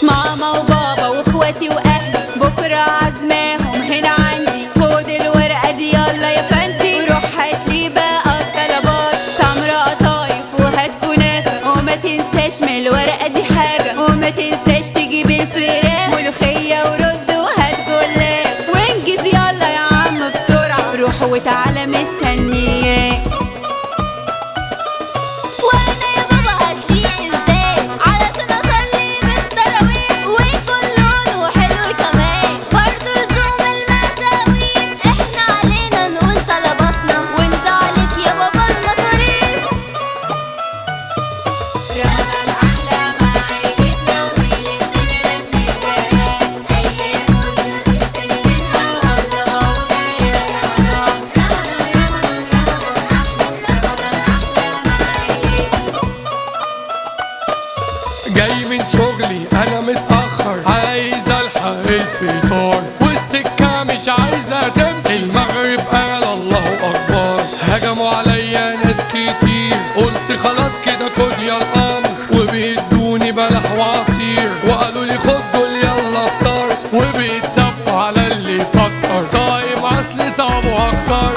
ماما وبابا واخواتي واهلي بكره عزماهم هنا عندي. خد الورقه دي يلا يا فندي وروح هاتلي بقى الطلبات. تمر قطايف وهات كنافه وما تنساش من الورقه دي حاجه. وما تنساش تجيب الفراخ ملوخيه ورز وهات جلاش. وانجز يلا يا عم بسرعه روح وتعالى مستنياك. جاي من شغلي انا متأخر عايز الحق الفطار والسكة مش عايزة تمشي. المغرب قال الله اكبر هجموا عليا ناس كتير. قلت خلاص كده خد يا الامر وبيدوني بلح وعصير. وقالوا لي خد دول يلا افطر وبيتسبوا على اللي يفكر. صايم اصل صعبوا اكتر.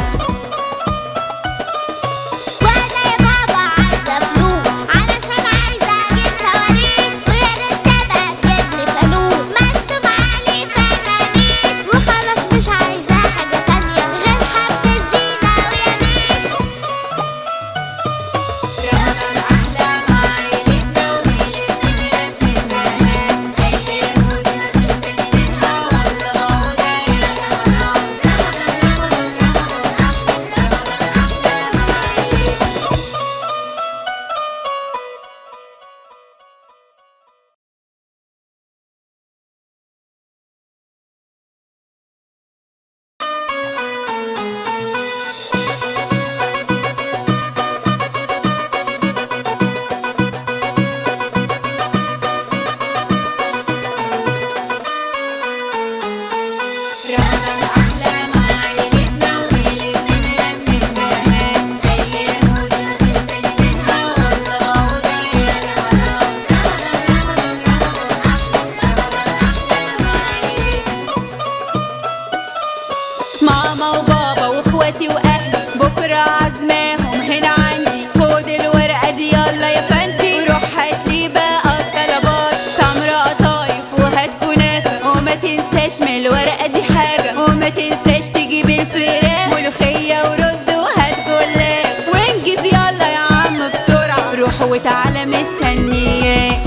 ماما وبابا واخواتي واهلي بكره عزماهم هنا عندي. خد الورقه دي يلا يا فندي وروح هاتلي بقى الطلبات. تمر قطايف وهات كنافه وما تنساش من الورقه دي حاجه. وما تنساش تجيب الفراخ ملوخيه ورز وهات جلاش. وانجز يلا يا عم بسرعه روح وتعالى مستنياك.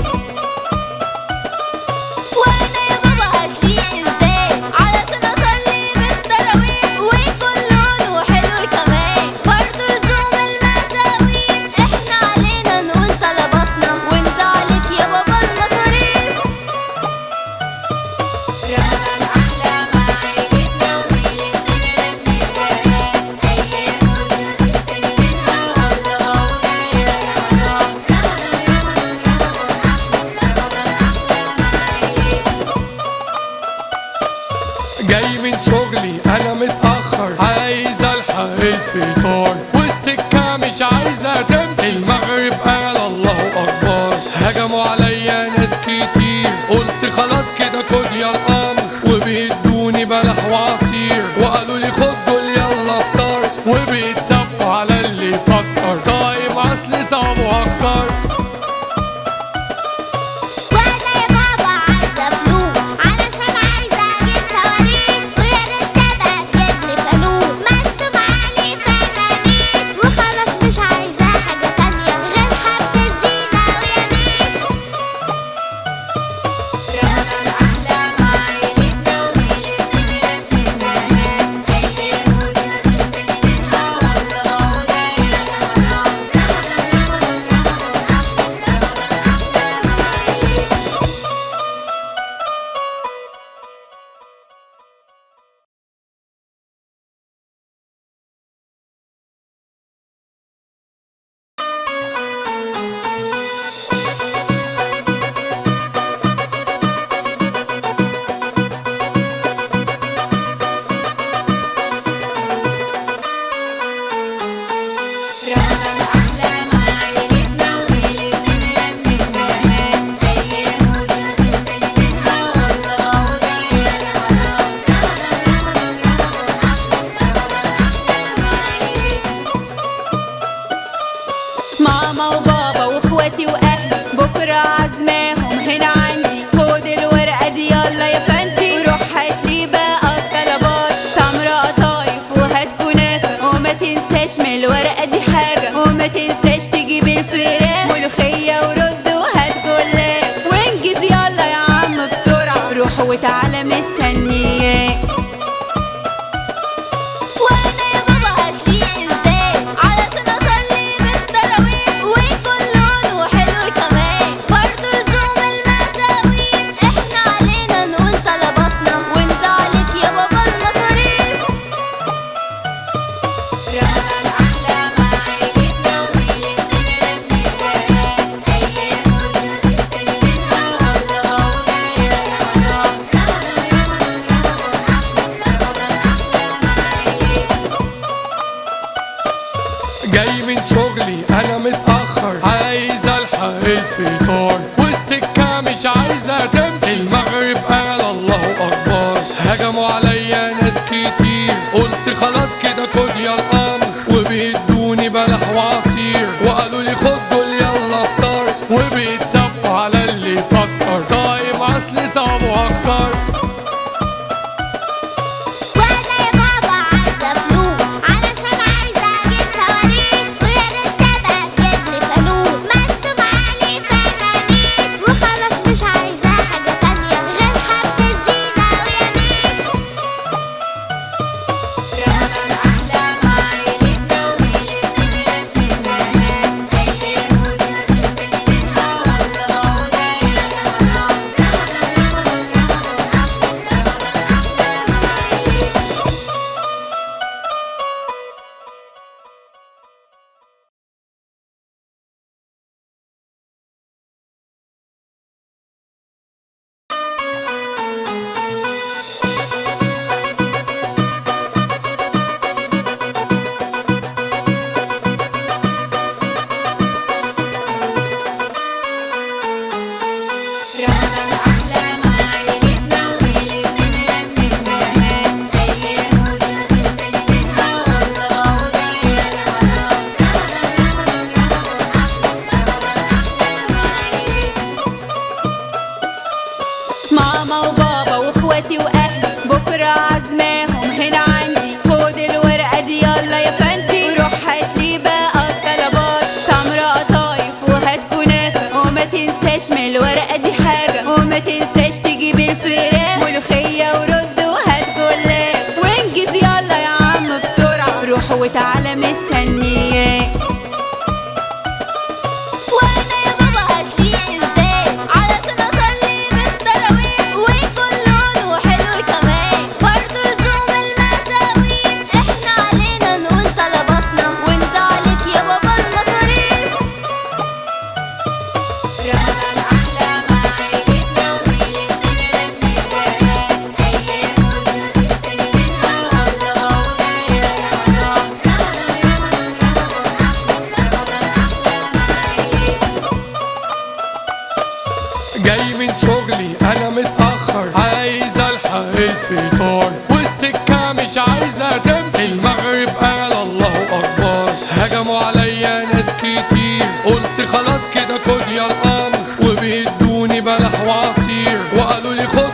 جاي من شغلي انا متأخر عايز الحق الفطار والسكة مش عايزة تمشي. المغرب قال الله اكبر هجموا عليا ناس كتير. قلت خلاص كده خد يا الامر وبيدوني بلح وعصير. وقالوا لي خد دول يلا افطر وبيتسبوا على اللي يفكر. صايم اصل صعبوا اكتر. وتعالى مستنياك. وانا يا بابا هتليق ازاي علشان اصلي بالتراويح ويكون لونه حلو كمان برضه لزوم المشاوير. احنا علينا نقول طلباتنا وانت عليك يا بابا المصاريف. رمضان أحلى مع عيلتنا وميلتنا لمسات أيام ونشتري منها والله غاوية يا رمضان. جاي من شغلي انا متأخر، عايز الحق الفطار والسكة مش عايزة تمشي. المغرب قال الله اكبر، هجموا عليا ناس كتير، قلت خلاص كده خد يا الامر، وبيدوني بلح وعصير وقالوا لي خد دول يلا افطر، وبيتسبوا على اللي فكر صايم اصل صابوا اكتر. وانا يا بابا عايزه فلوس علشان عايزه اجيب صواريخ ويا ريت تبقى تجيبلي فانوس مرسوم عليه فوانيس وخلاص مش عايزه حاجه تانيه غير حبه زينه ويميش. رمضان أحلى مع عيلتنا وميلتنا لمسات أيام ونشتري منها والله غاوية يا رمضان. رمضان أحلى مع عيلتنا وميلتنا لمسات أيام ونشتري منها والله غاوية يا رمضان. ماما وبابا واخواتي واهلي بكره عزماهم هنا عندي، خد الورقه دي يلا يا فندي وروح هاتلي بقى الطلبات. تمر قطايف وهات كنافه وما تنساش من الورقه دي حاجه، وما تنساش تجيب الفراخ ملوخيه ورز وهات جلاش، وانجز يلا يا عم بسرعه روح وتعالى مستنياك. وانا يا بابا هتليق ازاي علشان اصلي بالتراويح ويكون لونه حلو كمان برضه لزوم المشاوير. احنا علينا نقول طلباتنا وانت عليك يا بابا المصاريف. رمضان أحلى مع عيلتنا وميلتنا لمسات أيام ونشتري منها والله غاوية يا رمضان. جاي من شغلي انا متأخر، عايز الحق الفطار والسكة مش عايزة تمشي. المغرب قال الله اكبر، هجموا عليا ناس كتير، قلت خلاص كده خد يا الامر، وبيدوني بلح وعصير وقالوا لي خد